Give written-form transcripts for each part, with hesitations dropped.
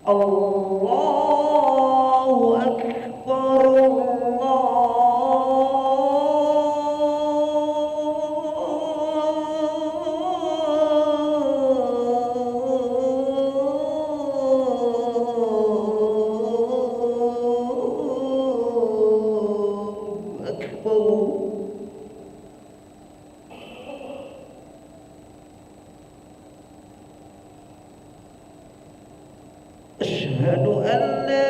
Allahu Akbar. Allahu Akbar. أشهد أن لا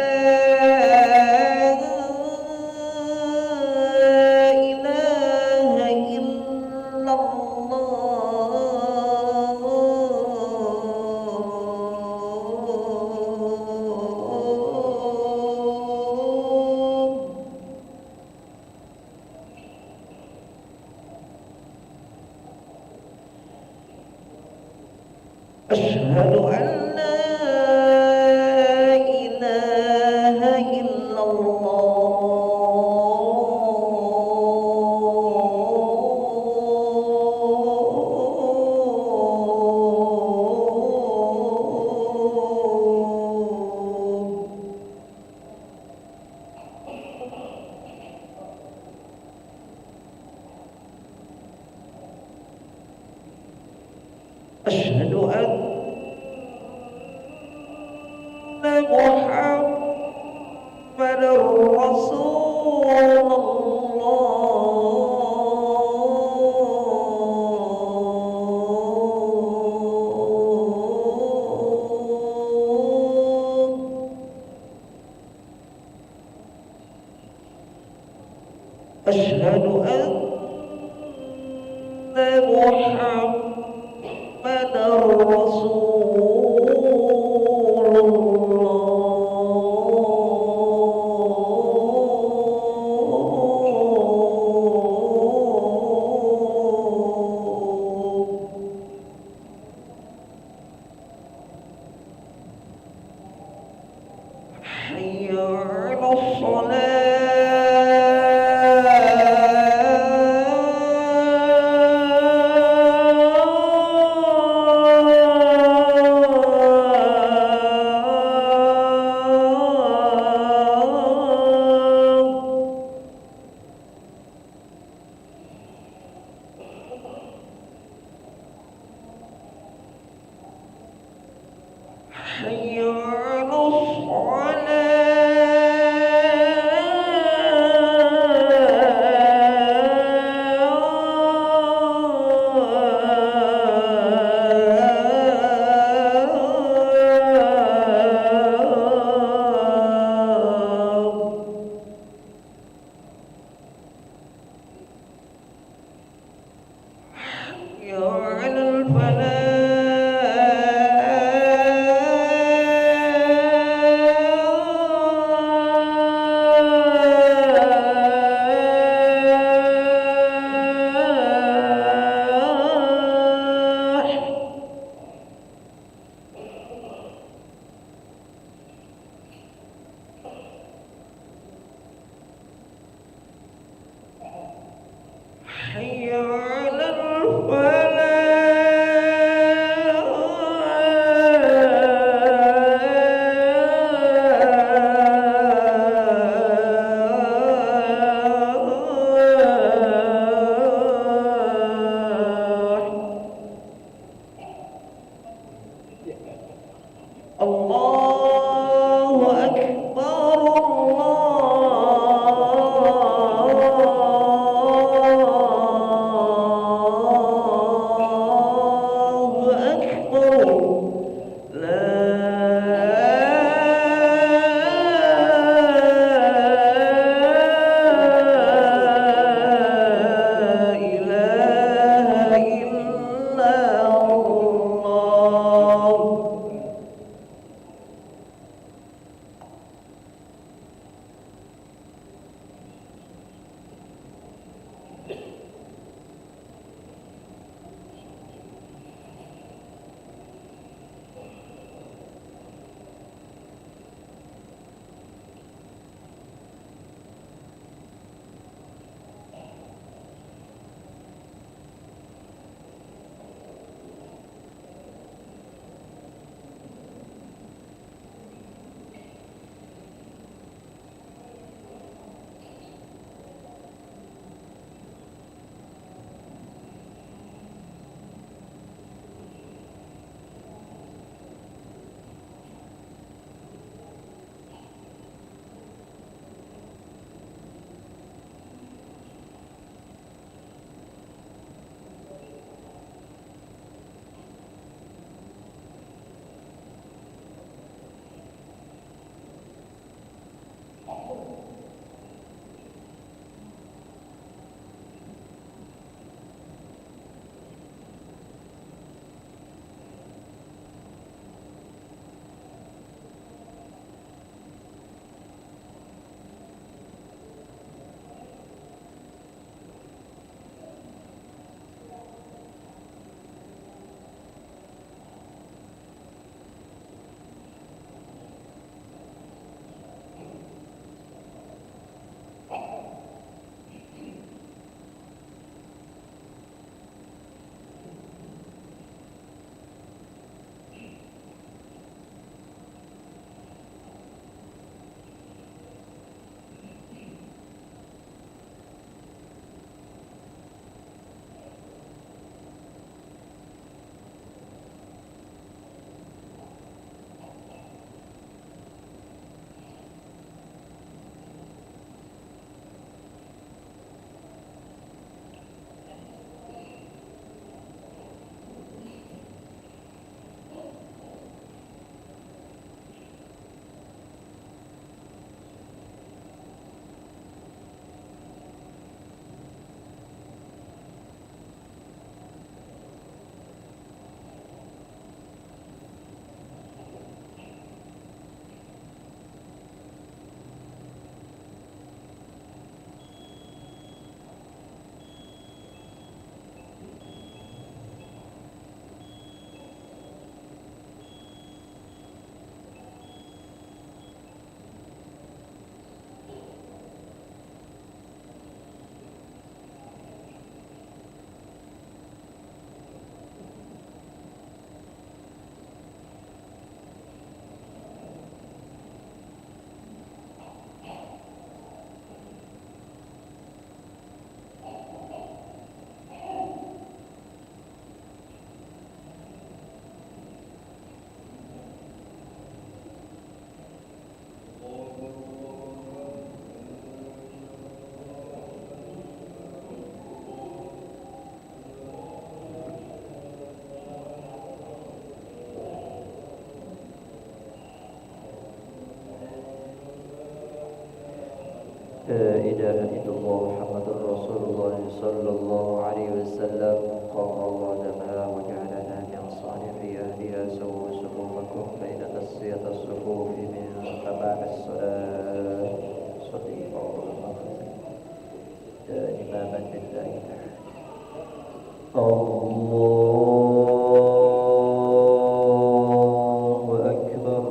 إله إلا الله. أشهد أن لا إله إلا الله. أشهد أن محمد رسول الله. أشهد أن محمد رسول الله. حي على الصلاة. حي على الصلاة. لا إله إلا الله محمد رسول الله صلى الله عليه وسلم. قال الله تعالى وجعلنا من صالح أهلها سووا صفوفكم بين تصفية الصفوف من تمام الصلاة. صديق الله إماما لله. الله أكبر.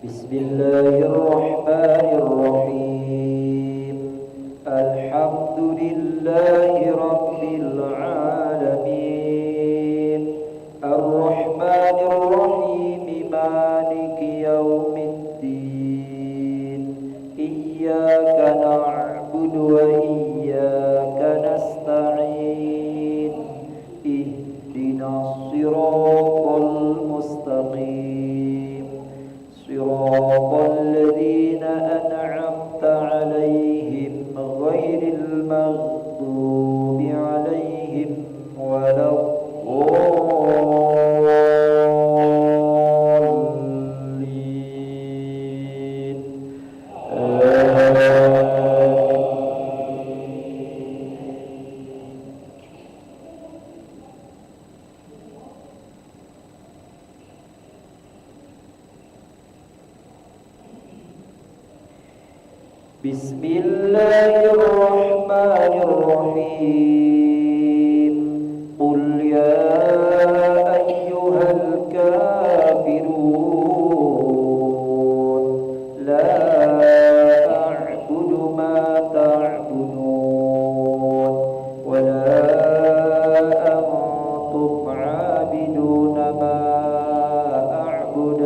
بسم الله الرحمن الرحيم. الحمد لله رب العالمين الرحمن الرحيم مالك يوم الدين إياك نعبد وإياك نستعين اهدنا الصراط المستقيم صراط الذين أنعمت عليهم غير المغضوب عليهم ولا الضالين. بسم الله الرحمن الرحيم. قل يا أيها الكافرون لا أعبد ما تعبدون ولا أنتم عابدون ما أعبد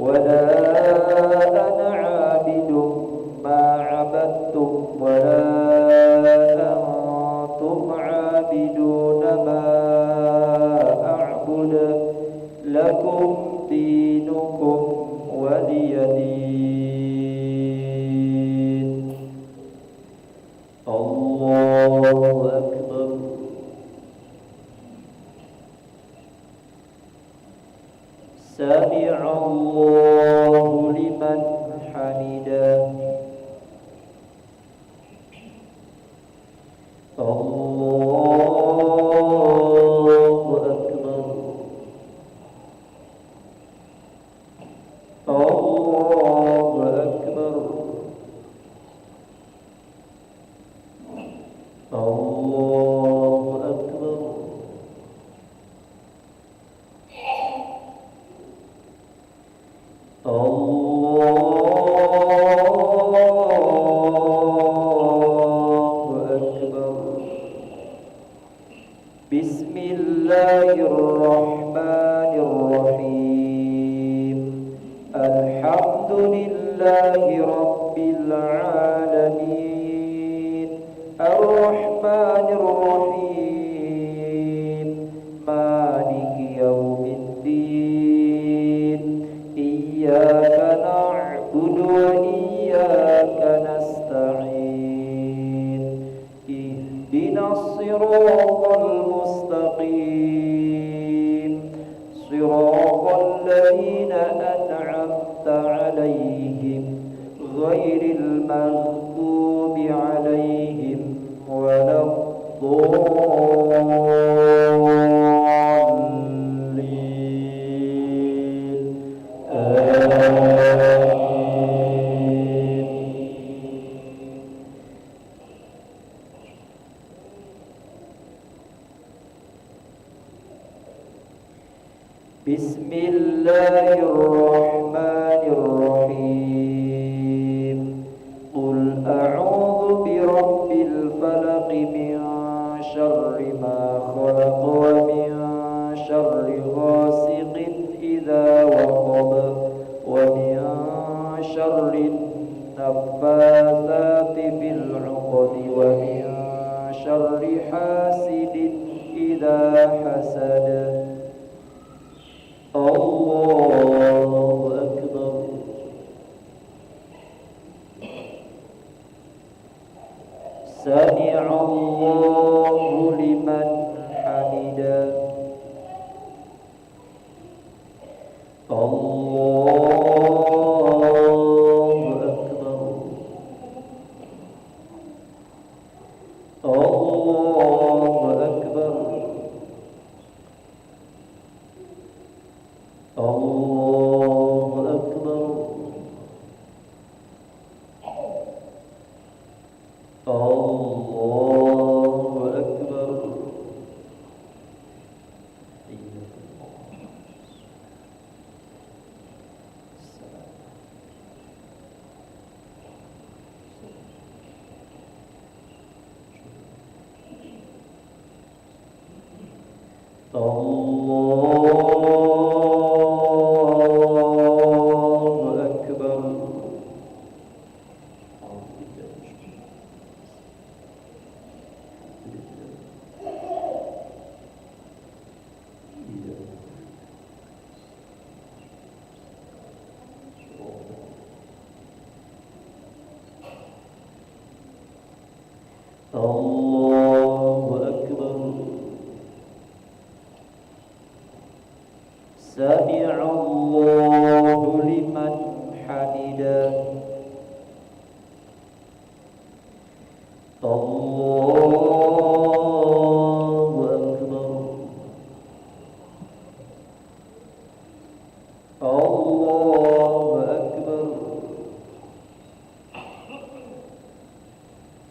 ولا أنا عابد ما عبدتم ولا أنتم عابدون ما أعبد لكم دينكم ولي دين. الله أكبر. سمع الله لمن حمده. الله أكبر. الله أكبر. الله أكبر. بسم الله الرحمن الرحيم. الحمد لله رب العالمين الرحمن الرحيم مالك يوم الدين إياك نعبد وإياك نستعين اهدنا الصراط المستقيم صراط الذين أنعمت عليهم غير المغضوب عليهم ولا الضالين. آمين. بسم الله الرحمن الرحيم. قل أعوذ برب الفلق من شر ما خلق ومن شر غاسق إذا وقب ومن شر النفاثات في العقد ومن شر حاسد إذا حسد. الله أكبر. الله لمن حمده الله أكبر الله أكبر الله أكبر الله أكبر الله أكبر الله أكبر سمع الله لمن حمده الله أكبر الله أكبر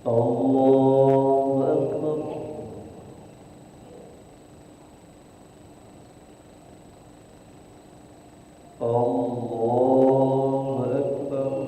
الله أكبر الله أكبر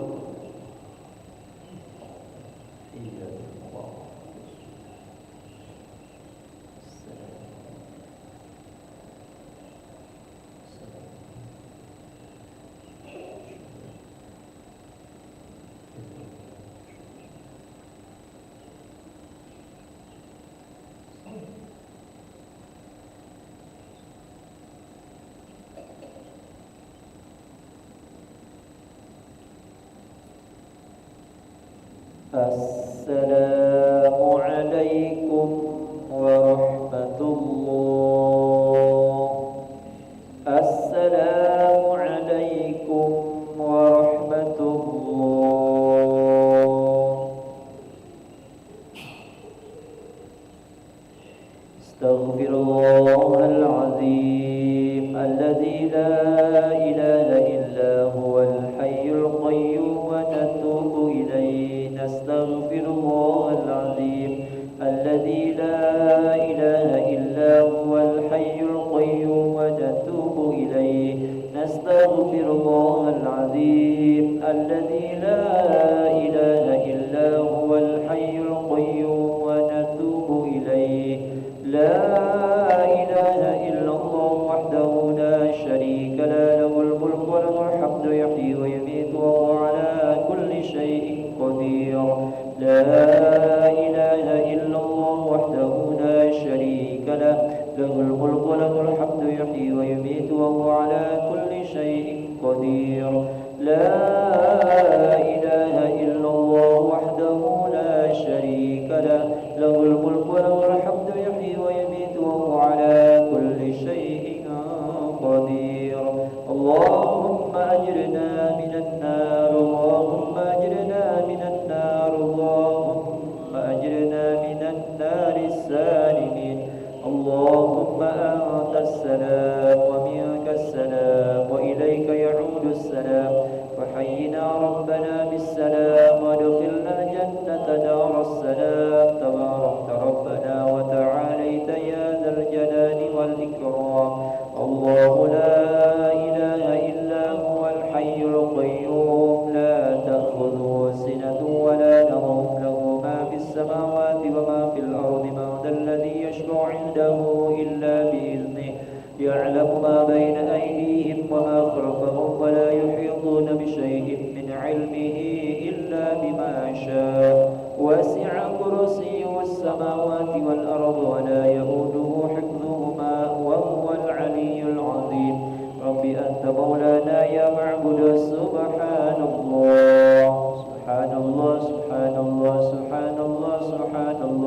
السلام عليكم ورحمة الله السلام عليكم ورحمة الله استغفر الله العظيم الذي لا إله إلا هو الحي القيوم ونتوب إليه نستغفر الله العظيم الذي لا إله إلا هو الحي القيوم ونتوب إليه نستغفر الله العظيم الذي لا إله إلا هو الحي القيوم ونتوب إليه لا إله إلا الله وحده لا شريك له الملك وله الحمد يحيي ويميت وهو على كل شيء قدير لا إله إلا الله وحده لا شريك له الملك وله الحمد يحيي ويميت وهو على كل شيء قدير لا إله إلا الله وحده لا شريك له الملك وله الحمد يحيي ويميت وهو على كل شيء قدير اللهم أجرنا من النار اللهم أجرنا من النار اللهم أجرنا من النار السالمين اللهم أنت السلام ومنك السلام وإليك يعود السلام فحينا ربنا بالسلام وادخلنا الجنة دار السلام تبارك ربنا وتعاليت يا ذا الجلال والإكرام الله لا إله إلا هو الحي القيوم لا تأخذه سنة ولا نوم له ما في السماوات وما في الأرض من ذا الذي يشفع عنده إلا بإذنه يعلم ما بين أيديهم وما خلفهم ولا يحيطون بشيء من علمه إلا بما شاء وسع كرسيه السماوات والأرض ولا يؤوده حفظهما وهو العلي العظيم رب أنت مولانا يا معبد سبحان الله سبحان الله سبحان الله سبحان الله سبحان الله